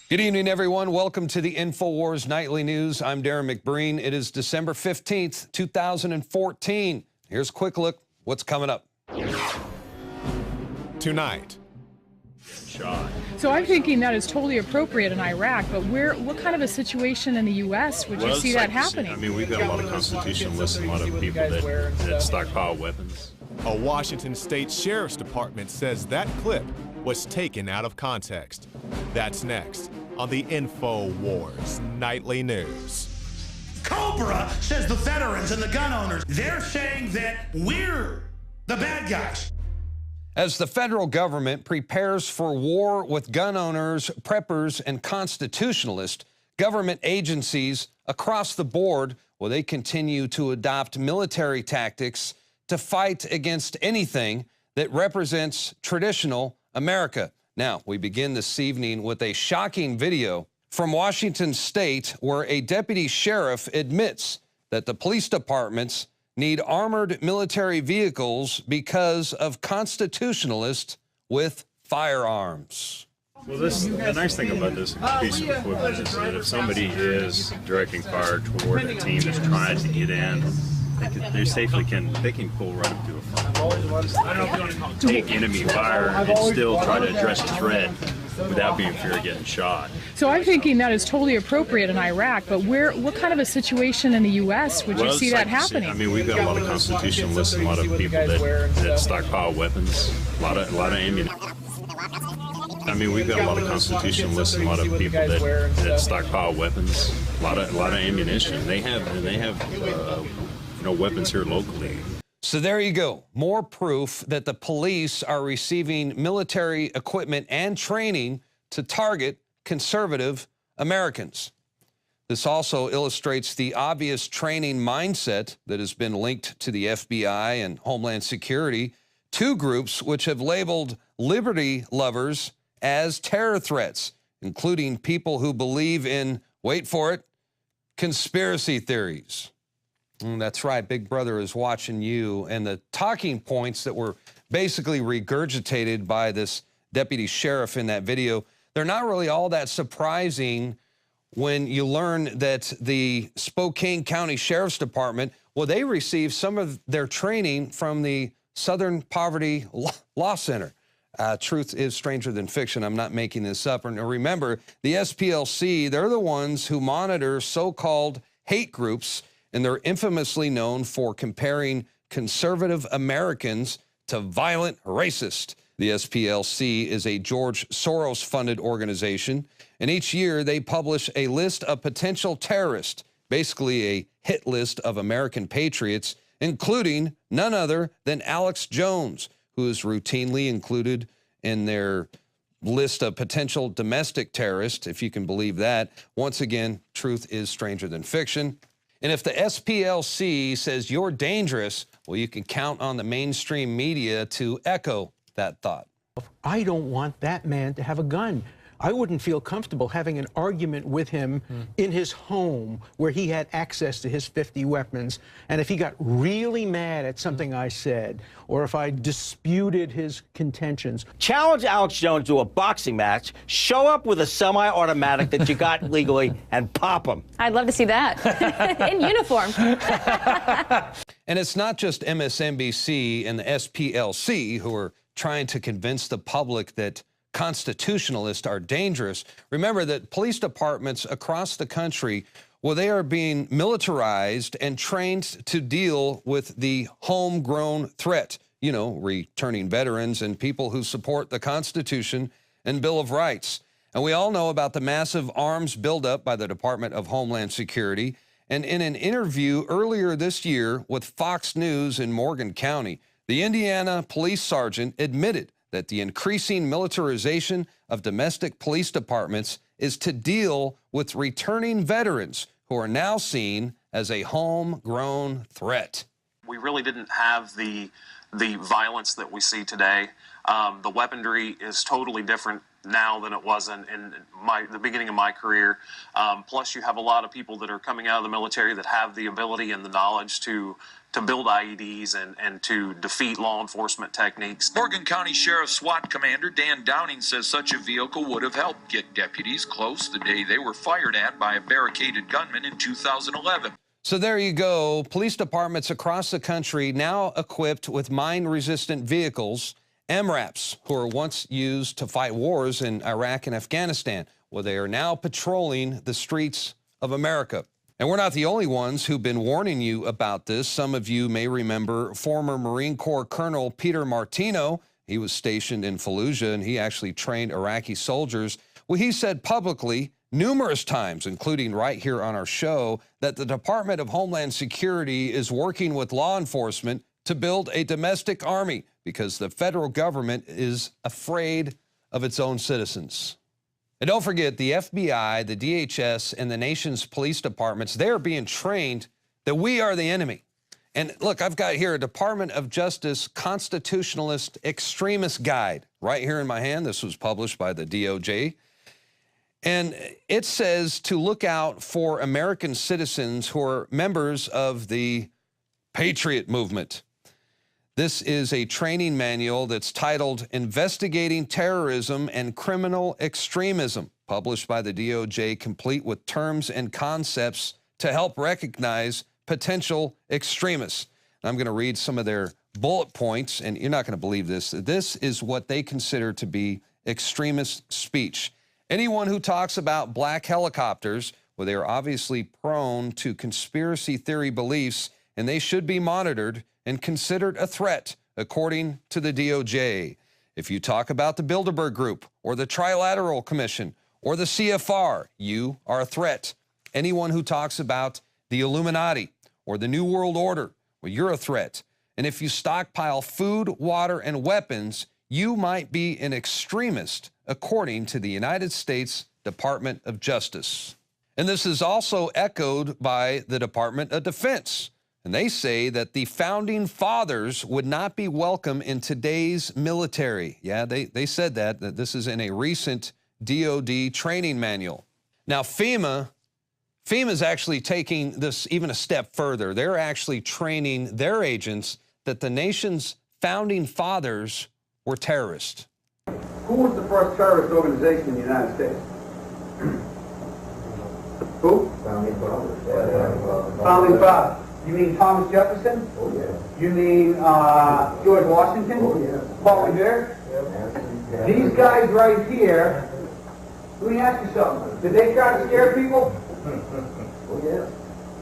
Good evening, everyone. Welcome to the InfoWars Nightly News. I'm Darren McBreen. It is December 15th, 2014. Here's a quick look what's coming up. Tonight. So I'm thinking that is totally appropriate in Iraq, but what kind of a situation in the U.S. would you see that happening? I mean, we've got a lot of constitutionalists and a lot of people that stockpile weapons. A Washington State Sheriff's Department says that clip was taken out of context. That's next on the InfoWars Nightly News. Cobra says the veterans and the gun owners, they're saying that we're the bad guys. As the federal government prepares for war with gun owners, preppers, and constitutionalists, government agencies across the board, well, they continue to adopt military tactics to fight against anything that represents traditional America. Now, we begin this evening with a shocking video from Washington State where a deputy sheriff admits that the police departments need armored military vehicles because of constitutionalists with firearms. Well, the nice thing about this piece of equipment is that if somebody is directing fire toward a team that's trying to get in, they safely can pull right up to a fire, take enemy fire, and still try to address a threat without being fear of getting shot. So I'm thinking that is totally appropriate in Iraq, but what kind of a situation in the U.S. would you see that happening? I mean, we've got a lot of constitutionalists and a lot of people that stockpile weapons, a lot of ammunition. I mean, we've got a lot of constitutionalists and a lot of people that stockpile weapons, a lot of ammunition. They have weapons here locally. So there you go. More proof that the police are receiving military equipment and training to target conservative Americans. This also illustrates the obvious training mindset that has been linked to the FBI and Homeland Security, two groups which have labeled liberty lovers as terror threats, including people who believe in, wait for it, conspiracy theories. That's right, Big Brother is watching you, and the talking points that were basically regurgitated by this deputy sheriff in that video, they're not really all that surprising when you learn that the Spokane County Sheriff's Department, well, they received some of their training from the Southern Poverty Law Center. Truth is stranger than fiction. I'm not making this up. And remember, the SPLC, they're the ones who monitor so-called hate groups, and they're infamously known for comparing conservative Americans to violent racists. The SPLC is a George Soros-funded organization, and each year they publish a list of potential terrorists, basically a hit list of American patriots, including none other than Alex Jones, who is routinely included in their list of potential domestic terrorists, if you can believe that. Once again, truth is stranger than fiction. And if the SPLC says you're dangerous, well, you can count on the mainstream media to echo that thought. I don't want that man to have a gun. I wouldn't feel comfortable having an argument with him in his home where he had access to his 50 weapons. And if he got really mad at something I said, or if I disputed his contentions. Challenge Alex Jones to a boxing match, show up with a semi-automatic that you got legally, and pop him. I'd love to see that. In uniform. And it's not just MSNBC and the SPLC who are trying to convince the public that constitutionalists are dangerous. Remember that police departments across the country, well, they are being militarized and trained to deal with the homegrown threat, you know, returning veterans and people who support the Constitution and Bill of Rights. And we all know about the massive arms buildup by the Department of Homeland Security. And in an interview earlier this year with Fox News in Morgan County, the Indiana police sergeant admitted that the increasing militarization of domestic police departments is to deal with returning veterans who are now seen as a homegrown threat. We really didn't have the violence that we see today. The weaponry is totally different now than it was in the beginning of my career. Plus, you have a lot of people that are coming out of the military that have the ability and the knowledge to build IEDs and to defeat law enforcement techniques. Morgan County Sheriff SWAT Commander Dan Downing says such a vehicle would have helped get deputies close the day they were fired at by a barricaded gunman in 2011. So there you go. Police departments across the country now equipped with mine-resistant vehicles, MRAPs, who were once used to fight wars in Iraq and Afghanistan. Well, they are now patrolling the streets of America. And we're not the only ones who've been warning you about this. Some of you may remember former Marine Corps Colonel Peter Martino. He was stationed in Fallujah, and he actually trained Iraqi soldiers. Well, he said publicly numerous times, including right here on our show, that the Department of Homeland Security is working with law enforcement to build a domestic army because the federal government is afraid of its own citizens. And don't forget, the FBI, the DHS, and the nation's police departments, they're being trained that we are the enemy. And look, I've got here a Department of Justice Constitutionalist Extremist Guide right here in my hand. This was published by the DOJ. And it says to look out for American citizens who are members of the Patriot Movement. This is a training manual that's titled Investigating Terrorism and Criminal Extremism, published by the DOJ, complete with terms and concepts to help recognize potential extremists. I'm going to read some of their bullet points, and you're not going to believe this. This is what they consider to be extremist speech. Anyone who talks about black helicopters, well, they are obviously prone to conspiracy theory beliefs, and they should be monitored and considered a threat, according to the DOJ. If you talk about the Bilderberg Group or the Trilateral Commission or the CFR, you are a threat. Anyone who talks about the Illuminati or the New World Order, well, you're a threat. And if you stockpile food, water, and weapons, you might be an extremist, according to the United States Department of Justice. And this is also echoed by the Department of Defense. And they say that the founding fathers would not be welcome in today's military. Yeah, they said that this is in a recent DOD training manual. Now, FEMA's actually taking this even a step further. They're actually training their agents that the nation's founding fathers were terrorists. Who was the first terrorist organization in the United States? Who? Founding Fathers. Founding Fathers. You mean Thomas Jefferson? Oh, yeah. You mean George Washington? Oh, yeah. Paul Revere? Yeah. These guys right here, let me ask you something. Did they try to scare people? Oh, yeah.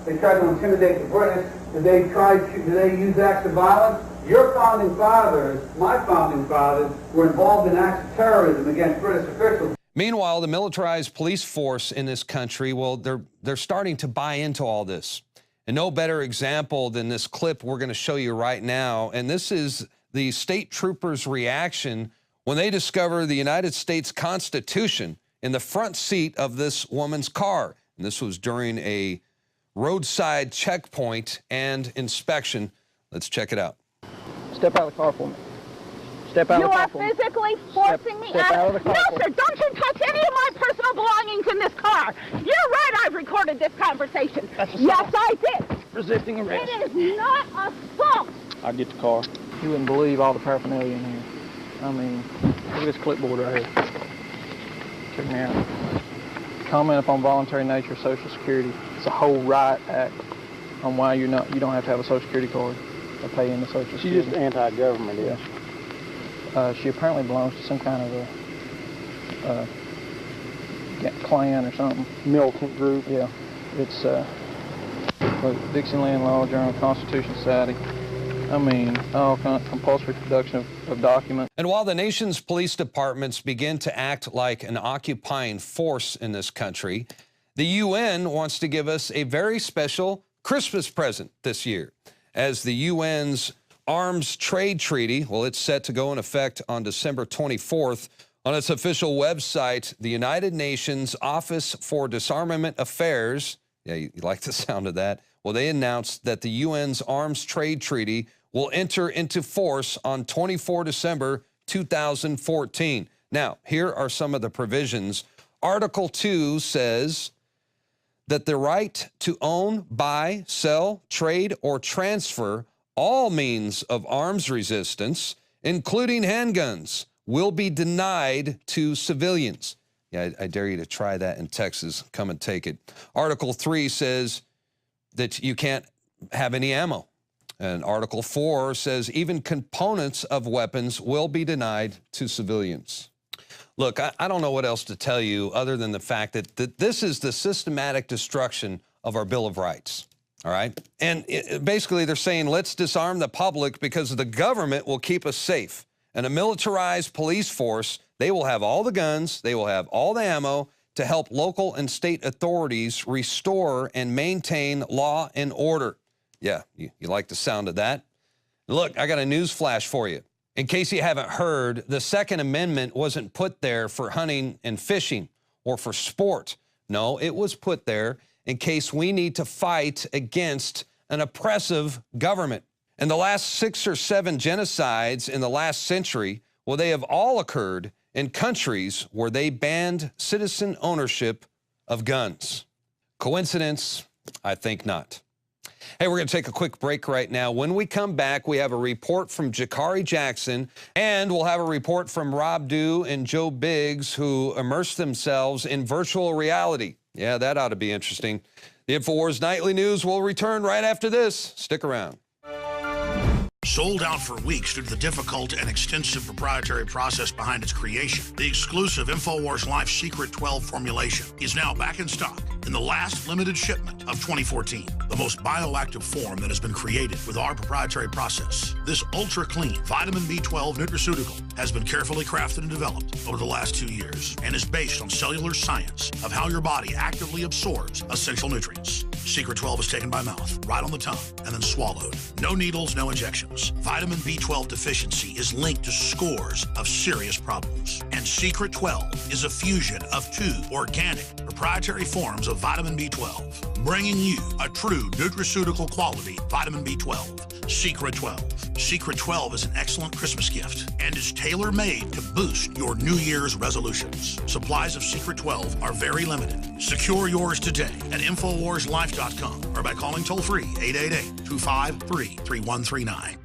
They tried to intimidate the British. Did they use acts of violence? Your founding fathers, my founding fathers, were involved in acts of terrorism against British officials. Meanwhile, the militarized police force in this country, well, they're starting to buy into all this. And no better example than this clip we're going to show you right now. And this is the state troopers' reaction when they discover the United States Constitution in the front seat of this woman's car. And this was during a roadside checkpoint and inspection. Let's check it out. Step out of the car for me. Step out of the car for me. You are physically forcing me out. No, sir, don't you touch any of my personal belongings in this car. You're right, I've recorded this conversation. Yes, I did. Resisting arrest. It is not assault. I'll get the car. You wouldn't believe all the paraphernalia in here. I mean, look at this clipboard right here. Check me out. Comment upon voluntary nature of Social Security. It's a whole riot act on why you don't have to have a Social Security card to pay into Social Security. She's just anti-government, yeah. She apparently belongs to some kind of a Klan or something. Militant group. Yeah. It's Dixieland Law Journal, Constitution Society. I mean, all kind of compulsory production of documents. And while the nation's police departments begin to act like an occupying force in this country, the UN wants to give us a very special Christmas present this year. As the UN's Arms Trade Treaty, well, it's set to go in effect on December 24th. On its official website, the United Nations Office for Disarmament Affairs, yeah, you like the sound of that, well, they announced that the UN's Arms Trade Treaty will enter into force on 24 December 2014. Now, here are some of the provisions. Article 2 says that the right to own, buy, sell, trade, or transfer all means of arms resistance, including handguns, will be denied to civilians. Yeah, I dare you to try that in Texas. Come and take it. Article 3 says that you can't have any ammo. And Article 4 says even components of weapons will be denied to civilians. Look, I don't know what else to tell you other than the fact that this is the systematic destruction of our Bill of Rights, all right? And basically they're saying, let's disarm the public because the government will keep us safe. And a militarized police force, they will have all the guns, they will have all the ammo to help local and state authorities restore and maintain law and order. Yeah, you like the sound of that? Look, I got a news flash for you. In case you haven't heard, the Second Amendment wasn't put there for hunting and fishing or for sport. No, it was put there in case we need to fight against an oppressive government. And the last 6 or 7 genocides in the last century, well, they have all occurred in countries where they banned citizen ownership of guns. Coincidence? I think not. Hey, we're going to take a quick break right now. When we come back, we have a report from Jakari Jackson, and we'll have a report from Rob Dew and Joe Biggs, who immersed themselves in virtual reality. Yeah, that ought to be interesting. The InfoWars Nightly News will return right after this. Stick around. Sold out for weeks due to the difficult and extensive proprietary process behind its creation, the exclusive InfoWars Life Secret 12 formulation is now back in stock in the last limited shipment of 2014. The most bioactive form that has been created with our proprietary process. This ultra-clean vitamin B12 nutraceutical has been carefully crafted and developed over the last 2 years and is based on cellular science of how your body actively absorbs essential nutrients. Secret 12 is taken by mouth, right on the tongue, and then swallowed. No needles, no injections. Vitamin B12 deficiency is linked to scores of serious problems. And Secret 12 is a fusion of 2 organic, proprietary forms of vitamin B12, bringing you a true nutraceutical quality vitamin B12. Secret 12. Secret 12 is an excellent Christmas gift and is tailor-made to boost your New Year's resolutions. Supplies of Secret 12 are very limited. Secure yours today at InfoWarsLife.com or by calling toll-free 888-253-3139.